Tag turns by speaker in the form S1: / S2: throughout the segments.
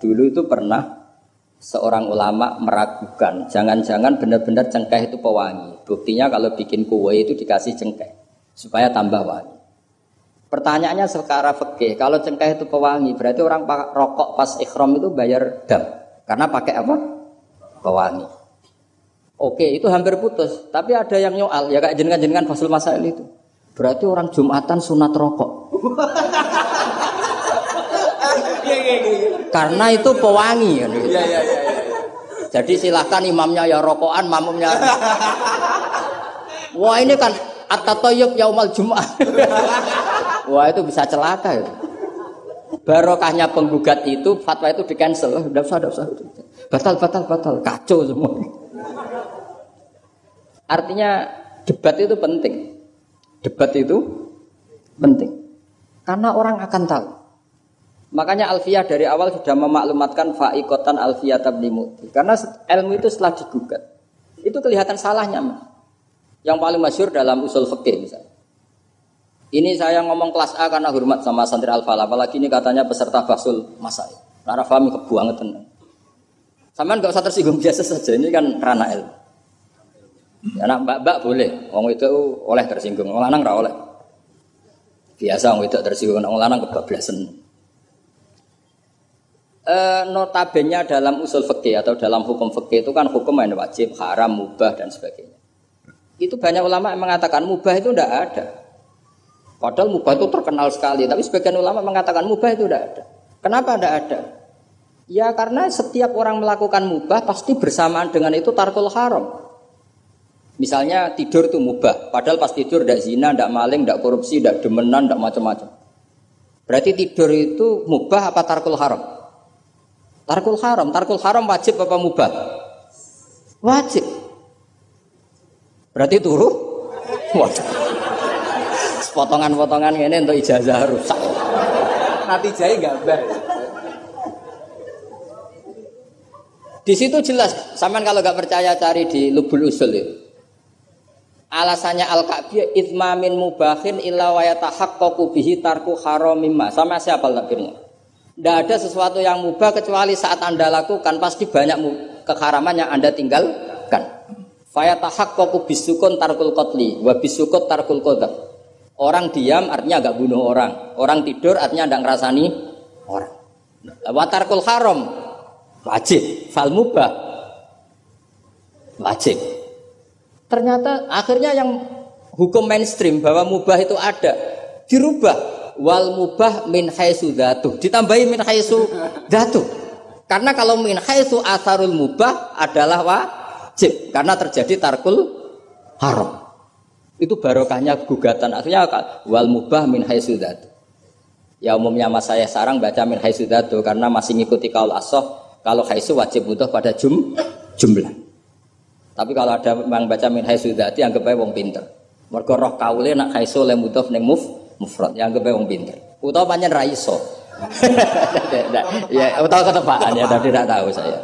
S1: Dulu itu pernah seorang ulama meragukan, jangan-jangan benar-benar cengkeh itu pewangi. Buktinya kalau bikin kue itu dikasih cengkeh supaya tambah wangi. Pertanyaannya secara fikih, kalau cengkeh itu pewangi, berarti orang rokok pas ikhram itu bayar dam karena pakai apa? Pewangi. Oke, itu hampir putus. Tapi ada yang nyoal, ya kayak jenengan-jenengan Fasul Masail itu. Berarti orang Jumatan sunat rokok. Karena itu pewangi. Iya. Jadi silahkan imamnya ya rokokan, makmumnya. Wah ini kan at-tatayyub yaumal Jum'ah. Wah itu bisa celaka ya. Barokahnya penggugat itu, fatwa itu di cancel. Tidak usah. Batal. Kacau semua. Artinya debat itu penting. Karena orang akan tahu. Makanya Alfiyah dari awal sudah memaklumatkan fa'iqatan Alfiyah tabnimuti. Karena ilmu itu setelah digugat, itu kelihatan salahnya. Yang paling masyhur dalam usul fikih misalnya. Ini saya ngomong kelas A karena hormat sama santri Al-Falah. Apalagi ini katanya peserta Fasul Masail. Karena fahmi kebuangetan. Sampean enggak usah tersinggung, biasa saja. Ini kan ranah ilmu. Anak mbak-mbak boleh. Wong itu oleh tersinggung. Wong lanang ora oleh. Biasa wong itu tersinggung, wong lanang kebablasan. Notabene dalam usul fikih atau dalam hukum fikih itu kan hukum yang wajib, haram, mubah dan sebagainya. Itu banyak ulama yang mengatakan mubah itu tidak ada. Padahal mubah itu terkenal sekali, tapi sebagian ulama mengatakan mubah itu tidak ada. Kenapa tidak ada? Ya karena setiap orang melakukan mubah pasti bersamaan dengan itu tarkul haram. Misalnya tidur itu mubah, padahal pas tidur tidak zina, tidak maling, tidak korupsi, tidak demenan, tidak macam-macam. Berarti tidur itu mubah apa tarkul haram? Tarkul haram wajib apa mubah? Wajib. Berarti turu? Waduh. Potongan-potongan ini untuk ijazah rusak.
S2: Nanti jahit gambar.
S1: Di situ jelas. Sampean kalau nggak percaya cari di Lubul Usul itu. Alasannya Al-Ka'biyah idmamin mubahin illa wa yatahaqqaqu bihi tarku haramimma. Sama siapa takbirnya? Tidak ada sesuatu yang mubah kecuali saat Anda lakukan pasti banyak keharaman yang Anda tinggalkan. Fa yatahaqqaqu bisukun tarkul qatli wa bisukut tarkul qadar. Orang diam artinya enggak bunuh orang. Orang tidur artinya enggak ngerasani orang. Wa tarkul haram wajib, fal mubah wajib. Ternyata akhirnya yang hukum mainstream bahwa mubah itu ada dirubah, wal mubah min haitsu dzatu, ditambahi min haitsu dzatu. Karena kalau min haitsu atharul mubah adalah wajib karena terjadi tarkul haram. Itu barokahnya gugatan. Artinya wal mubah min haitsu dzatu. Ya umumnya mas saya sarang baca min haitsu dzatu karena masih ngikuti kaul ashab. Kalau haitsu wajib butuh pada jumlah. Tapi kalau ada yang baca min haitsu dzati anggap ae wong pinter. Mergo roh kaule nak haitsu le mudhof ning mufrad, ya anggap ae wong pinter. Utawa pancen ra iso. Ya utawa ketepaan ya tapi tidak tahu saya.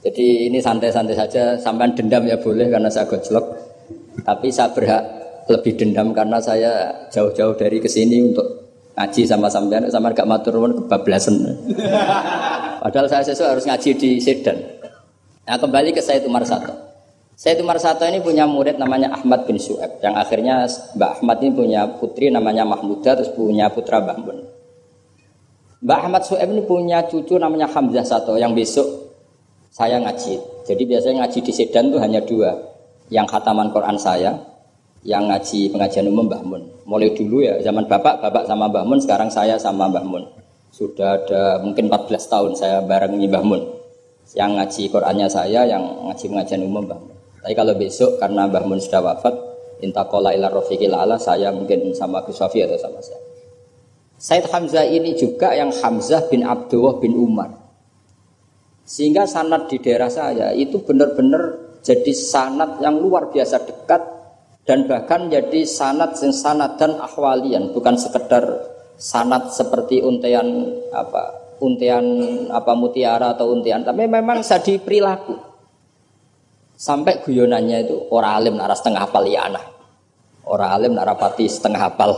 S1: Jadi ini santai-santai saja, sampean dendam ya boleh karena saya gojlok. Tapi saya berhak lebih dendam karena saya jauh-jauh dari kesini untuk ngaji sama sampean gak matur nuwun kebablasan. Padahal saya sesuai harus ngaji di Sedan. Nah kembali ke Said Umar Sato. Said Umar Sato ini punya murid namanya Ahmad bin Syu'aib. Yang akhirnya Mbak Ahmad ini punya putri namanya Mahmudah, terus punya putra Mbah Mun. Mbak Ahmad Syu'aib ini punya cucu namanya Hamzah Sato yang besok saya ngaji. Jadi biasanya ngaji di Sedan itu hanya dua. Yang khataman Quran saya, yang ngaji pengajian umum Mbah Mun. Mulai dulu ya zaman bapak sama Mbah Mun, sekarang saya sama Mbah Mun. Sudah ada mungkin 14 tahun saya barengi Mbah Mun. Yang ngaji Qurannya saya, yang ngaji pengajian umum Mbah Mun. Tapi kalau besok karena Mbah Mun sudah wafat, intaqala ila rafiqil a'la, saya mungkin sama Gus Sofi atau sama saya. Said Hamzah ini juga yang Hamzah bin Abdullah bin Umar. Sehingga sanad di daerah saya itu benar-benar jadi sanad yang luar biasa dekat dan bahkan jadi sanad dan ahwalian, bukan sekedar sanad seperti untian mutiara atau untian, tapi memang jadi perilaku. Sampai guyonannya itu orang alim nara setengah hafal i'anah. Orang alim nara pati setengah hafal.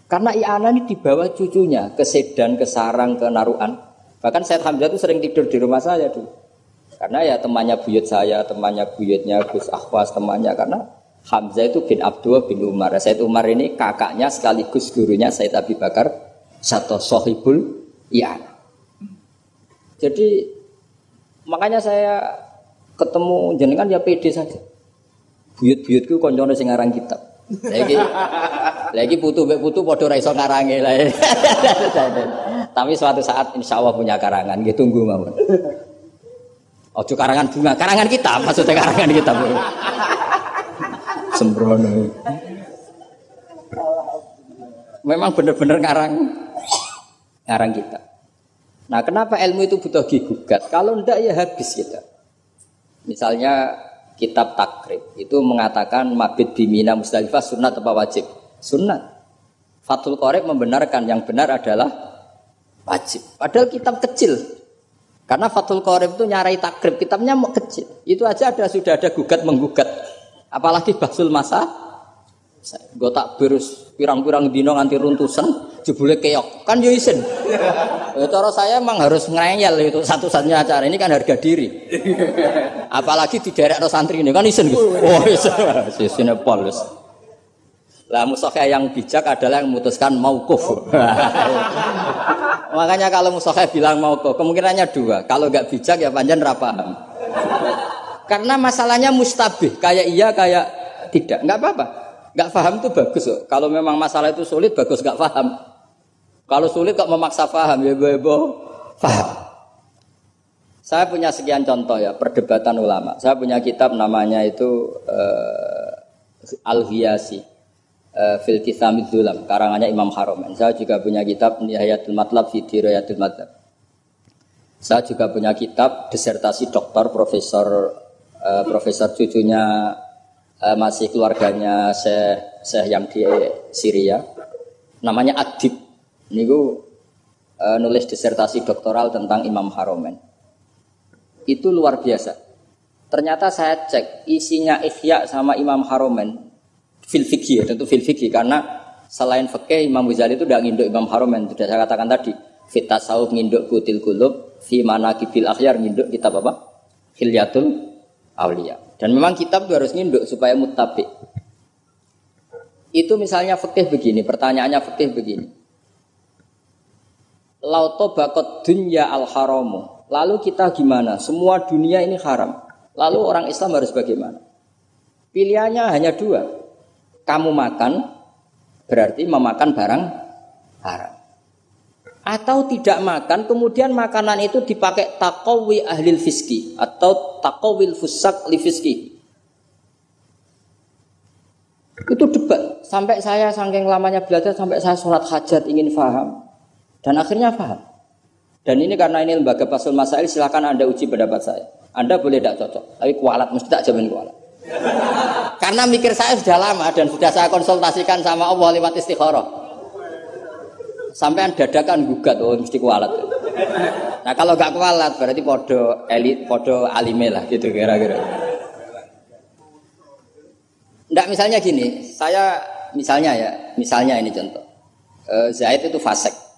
S1: Karena i'anah ini dibawa cucunya ke Sedan, ke Sarang, ke Naruan. Bahkan Said Hamzah itu sering tidur di rumah saya dulu. Karena ya temannya buyut saya, temannya buyutnya Gus Ahwas, temannya karena Hamzah itu bin Abdullah bin Umar. Said Umar ini kakaknya sekaligus gurunya Said Abi Bakar Satu Sohibul Iyan. Jadi makanya saya ketemu jenengan ya pede saja. Buyut-buyutku koncone sing ngarang kitab. Lagi putu padha ra iso ngarange lah. Tapi suatu saat insyaallah punya karangan, nggih tunggu mawon. Ojo karangan bunga, karangan kitab maksudnya karangan kitab. Sembrono. Memang benar-benar ngarang kitab. Nah, kenapa ilmu itu butuh digugat? Kalau ndak ya habis kita. Misalnya kitab takrib itu mengatakan mabit bimina Musdalifah sunnat apa wajib? Sunnat. Fathul Qorib membenarkan yang benar adalah wajib. Padahal kitab kecil. Karena Fathul Qorib itu nyarai takrib, kitabnya kecil. Itu aja sudah ada gugat menggugat. Apalagi Basul Masa. Gue tak berus pirang-pirang dino nganti runtusan. Jebule keok, kan yo isin. Ya cara saya emang harus ngeyel itu satu-satunya acara ini kan harga diri. Apalagi di daerah santri ini kan isin Gus. Oh isin polos. Lah musakhah yang bijak adalah yang memutuskan mauquf. Makanya kalau musakhah bilang mauquf, kemungkinannya dua. Kalau enggak bijak ya panjen ra paham. Karena masalahnya mustabih, kayak iya kayak tidak. Enggak apa-apa. Enggak paham itu bagus kok. Kalau memang masalah itu sulit bagus enggak paham. Kalau sulit kok memaksa paham ya ibu paham. Saya punya sekian contoh ya perdebatan ulama. Saya punya kitab namanya itu Al-Hiyasi fil Tithamid Zulam karangannya Imam Haromen. Saya juga punya kitab Nihayatul Matlab fi Dirayatul Matlab. Saya juga punya kitab disertasi doktor profesor cucunya masih keluarganya Syekh yang di Syria namanya Adib. Ini nulis disertasi doktoral tentang Imam Haromen. Itu luar biasa. Ternyata saya cek isinya Ihya sama Imam Haromen fil fikih ya, tentu fil fikih karena selain fikih Imam Ghazali itu tidak nginduk Imam Haromen. Sudah saya katakan tadi, fit tasawuf nginduk Qutil Qulub, fi manaqibil akhyar nginduk kitab apa? Hilyatul Auliya. Dan memang kitab itu harus nginduk supaya muttabi. Itu misalnya fikih begini, pertanyaannya fikih begini. Lauto bakot dunya al haramu. Lalu kita gimana? Semua dunia ini haram. Lalu orang Islam harus bagaimana? Pilihannya hanya dua. Kamu makan berarti memakan barang haram. Atau tidak makan, kemudian makanan itu dipakai taqawi ahlil fiski atau taqawil fusak li fiski. Itu debat. Sampai saya saking lamanya belajar sampai saya sholat hajat ingin paham. Dan akhirnya paham. Dan ini karena ini lembaga Basul Masail, silakan Anda uji pendapat saya. Anda boleh tidak cocok, tapi kualat mesti tak jamin kualat. Karena mikir saya sudah lama dan sudah saya konsultasikan sama Allah lewat istikharah. Sampai dadakan gugat, oh mesti kualat. Nah kalau enggak kualat berarti podo elit, podo alime lah gitu kira-kira. Enggak misalnya gini, saya misalnya ini contoh. Zaid itu fasik.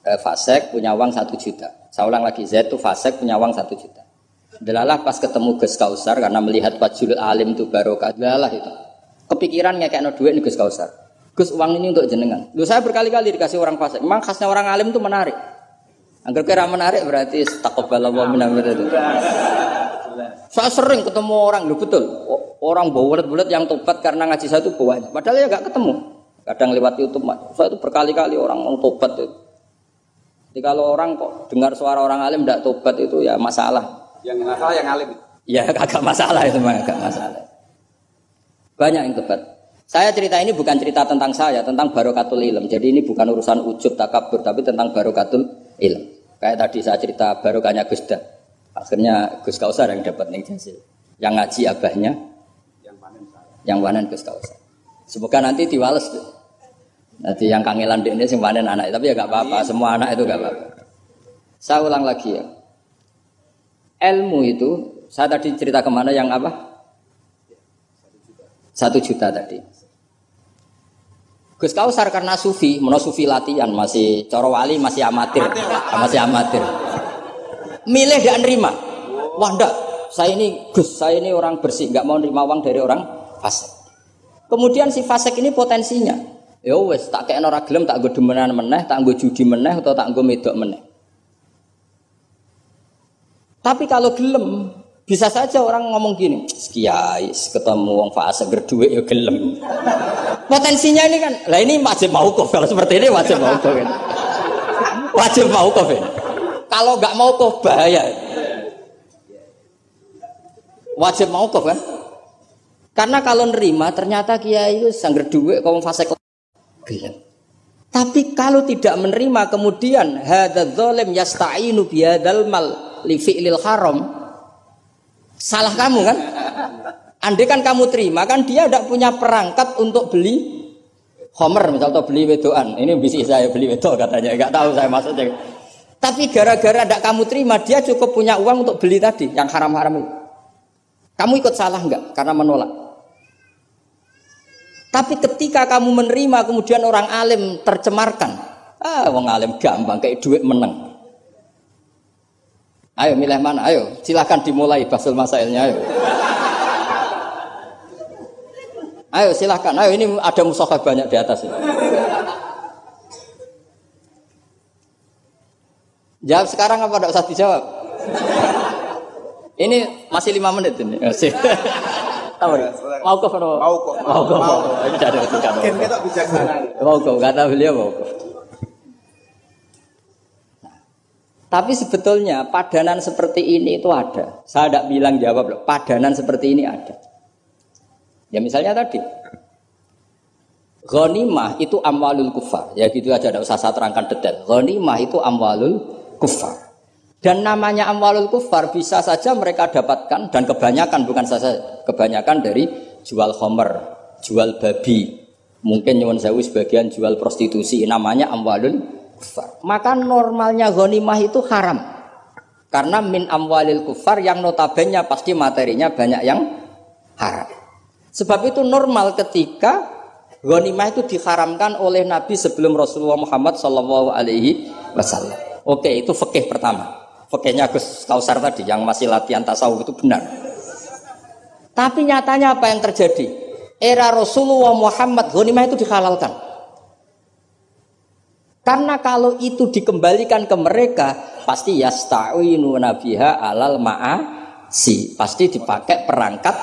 S1: Fasek punya uang 1 juta. Saya ulang lagi, Zaid itu fasek punya uang 1 juta. Delalah pas ketemu Gus Kausar karena melihat wajul alim itu barokah. Delalah itu. Kepikirannya kayak no duit nih Gus Kausar. Gus uang ini untuk jenengan. Lu saya berkali-kali dikasih orang fasek. Memang khasnya orang alim itu menarik. Angger kira menarik berarti taqabbalallahu minna itu. Saya sering ketemu orang, lu betul. Orang bulet-bulet yang tobat karena ngaji saya itu banyak. Padahal ya enggak ketemu. Kadang lewat YouTube, saya itu berkali-kali orang mau tobat itu. Jadi kalau orang kok dengar suara orang alim tidak tobat itu ya masalah.
S2: Yang masalah yang alim.
S1: Ya agak masalah itu, agak masalah. Banyak yang tobat. Saya cerita ini bukan cerita tentang saya, tentang barokatul ilm. Jadi ini bukan urusan ujub takabur, tapi tentang barokatul ilm. Kayak tadi saya cerita barokahnya Gus Dah. Akhirnya Gus Kausar yang dapat ning jasil. Yang ngaji abahnya, yang panen Gus Kausar. Semoga nanti diwales tuh. Nanti yang kangelan ini sing panen anak, tapi ya enggak apa-apa, semua anak itu enggak apa-apa. Saya ulang lagi ya. Ilmu itu, saya tadi cerita kemana yang apa? 1 juta tadi. Gus Kausar karena sufi, sufi latihan masih coro wali masih amatir, masih amatir. Milih gak nerima. Wah ndak, saya ini orang bersih, nggak mau nerima uang dari orang fasik. Kemudian si fasik ini potensinya, ya wes tak kayak orang gelem, tak gue demenan meneh, tak gue judi meneh, atau tak gue medok meneh. Tapi kalau gelem, bisa saja orang ngomong gini, kiai ketemu wong fasik berduit ya gelem. Potensinya ini kan, lah ini wajib mauquf kalau seperti ini wajib mauquf kan. Wajib mauquf ini. Kalau nggak mauquf bahaya. Wajib mauquf kan? Karena kalau nerima ternyata kiai itu sangger duit kaum fasik gelem. Tapi kalau tidak menerima kemudian hadzal zalim yasta'inu bi hadzal mal li fi'lil haram. Salah kamu kan? Andai kan kamu terima kan dia tidak punya perangkat untuk beli homer misalnya atau beli wedoan. Ini bisnis saya beli wedok katanya, enggak tahu saya maksudnya. Tapi gara-gara tidak kamu terima dia cukup punya uang untuk beli tadi yang haram-haram itu. Kamu ikut salah enggak karena menolak? Tapi ketika kamu menerima kemudian orang alim tercemarkan. Wong alim gampang kayak duit menang. Ayo milih mana? Ayo silakan dimulai bahasul masailnya ayo. Ayo silakan. Ayo ini ada mushaf banyak di atas ini. Jawab sekarang apa tidak usah dijawab? Ini masih 5 menit ini. Tahu ya? Mauquf atau? Mauquf. Ini ada ketika.
S2: Mungkin kita bijaksana.
S1: Mauquf kata beliau mauquf. Tapi sebetulnya padanan seperti ini itu ada. Saya tidak bilang jawab loh. Padanan seperti ini ada. Ya misalnya tadi ghanimah itu amwalul kufar. Ya gitu aja, tidak usah saya terangkan detail. Ghanimah itu amwalul kufar. Dan namanya amwalul kufar bisa saja mereka dapatkan dan kebanyakan bukan saja kebanyakan dari jual khamr, jual babi. Mungkin nyuwun sewu sebagian jual prostitusi. Namanya amwalul kufar. Maka normalnya ghanimah itu haram. Karena min amwalil kufar yang notabene pasti materinya banyak yang haram. Sebab itu normal ketika ghanimah itu diharamkan oleh Nabi sebelum Rasulullah Muhammad sallallahu alaihi wasallam. Oke, itu fikih pertama. Fikihnya Gus Kausar tadi yang masih latihan tasawuf itu benar. Tapi nyatanya apa yang terjadi? Era Rasulullah Muhammad ghanimah itu dihalalkan. Karena kalau itu dikembalikan ke mereka, pasti yasta'inu nabiha alal ma'asi. Pasti dipakai perangkat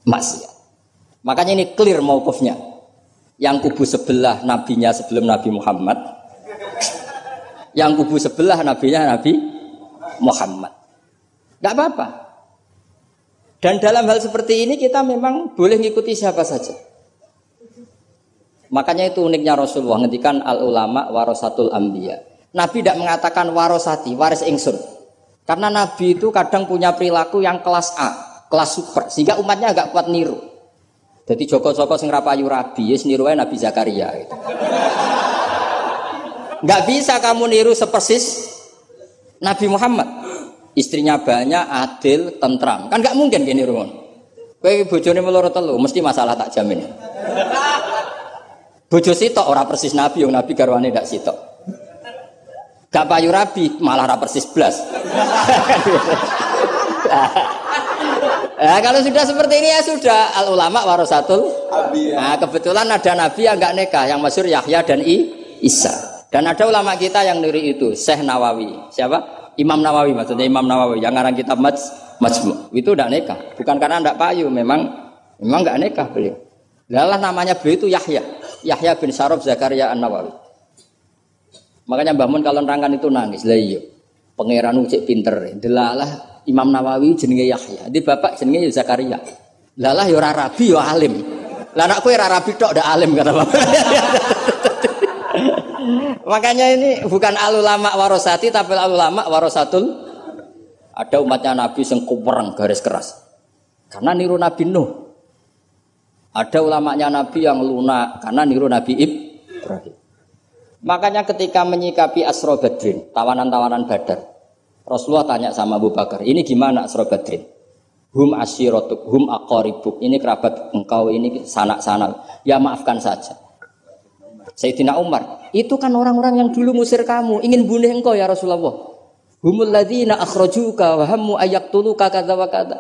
S1: maksiat. Makanya ini clear mauqufnya. Yang kubu sebelah nabinya sebelum Nabi Muhammad. Yang kubu sebelah nabinya Nabi Muhammad. Tidak apa-apa. Dan dalam hal seperti ini kita memang boleh mengikuti siapa saja. Makanya itu uniknya Rasulullah ngendikan al ulama warasatul anbiya. Nabi tidak mengatakan warosati, waris ingsun. Karena Nabi itu kadang punya perilaku yang kelas A, kelas super, sehingga umatnya agak kuat niru. Jadi Joko-Joko sing rapayu rabi, yes niru Nabi Zakaria. Gitu. Nggak bisa kamu niru sepersis Nabi Muhammad. Istrinya banyak, adil, tentram. Kan nggak mungkin gini niru. Kowe bojone meloro telu, mesti masalah tak jamin. Bojo sitok ora persis Nabi, yang Nabi garwane ndak sitok. Gak payu rabi, malah ora persis blas. Nah, kalau sudah seperti ini ya sudah al ulama warasatul anbiya. Nah, kebetulan ada nabi yang enggak nikah, yang masyhur Yahya dan Isa. Dan ada ulama kita yang niru itu, Syekh Nawawi. Siapa? Imam Nawawi, maksudnya Imam Nawawi yang ngarang kitab Majmu'. Itu enggak nikah, bukan karena enggak payu, memang enggak nikah beliau. Lalah namanya beliau itu Yahya bin Syaraf Zakaria An-Nawawi. Makanya Mbah Mun kalau nerangkan itu nangis. Lah iya, pangeran cek pinter. Delalah Imam Nawawi jenenge Yahya, di bapak jenenge Zakaria. Lalah ya ora rabi ya alim. Lah anak kowe ora rabi tok ndak alim kata bapak. Makanya ini bukan al ulama warosati tapi al ulama warasatul. Ada umatnya Nabi sing kupereng garis keras. Karena niru Nabi Nuh. Ada ulamanya Nabi yang lunak karena niru Nabi Ibrahim. Makanya ketika menyikapi Asra Badrin, tawanan-tawanan Badar, Rasulullah tanya sama Abu Bakar, ini gimana Asra Badrin? Hum asyiratuk, hum aqaribuk, ini kerabat engkau, ini sanak-sanak. Ya maafkan saja. Sayyidina Umar, itu kan orang-orang yang dulu ngusir kamu, ingin bunuh engkau ya Rasulullah. Humul ladzina akhrajuka wa hammu ayaktuluka kadza wa kadza.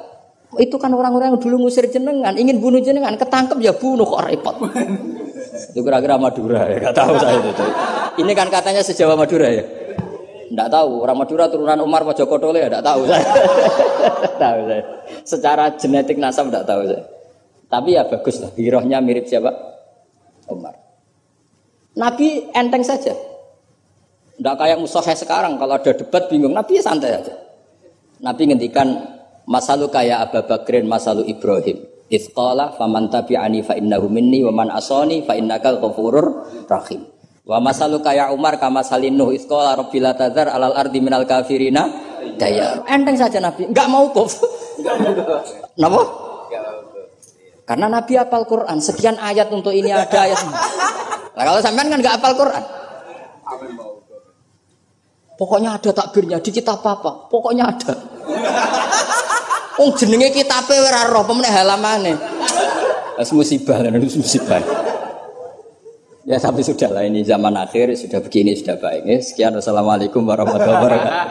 S1: Itu kan orang-orang yang dulu ngusir jenengan, ingin bunuh jenengan, ketangkep ya bunuh kok repot. Itu kira-kira Madura ya, enggak tahu saya itu. Ini kan katanya sejawa Madura ya. Enggak tahu, orang Madura turunan Umar Mojokerto ya enggak tahu saya. Tahu saya. Secara genetik nasab enggak tahu saya. Tapi ya bagus lah, hirohnya mirip siapa? Umar. Nabi enteng saja. Tidak kayak musuhnya sekarang. Kalau ada debat bingung. Nabi santai saja. Nabi ngendikan masalu kaya Abu Bakrin masalu Ibrahim. Itsqala faman tabi'ani fa innahu minni wa man asani fa innakal ghafurur rahim. Wa masalu kaya Umar kama salinu itsqala rabbil tadzar alal ardi minal kafirina daya. Enteng saja Nabi. Enggak mau kuf. Napa? Karena Nabi hafal Quran. Sekian ayat untuk ini ada ayat. Nah, kalau sampean kan enggak hafal Quran. Pokoknya ada takbirnya di kitab apa? Pokoknya ada. Wong jenenge kitabe ora roh pemene halamane. Wes musibah lan musibah. Ya tapi sudahlah ini zaman akhir sudah begini sudah baik. Sekian wassalamualaikum warahmatullahi wabarakatuh.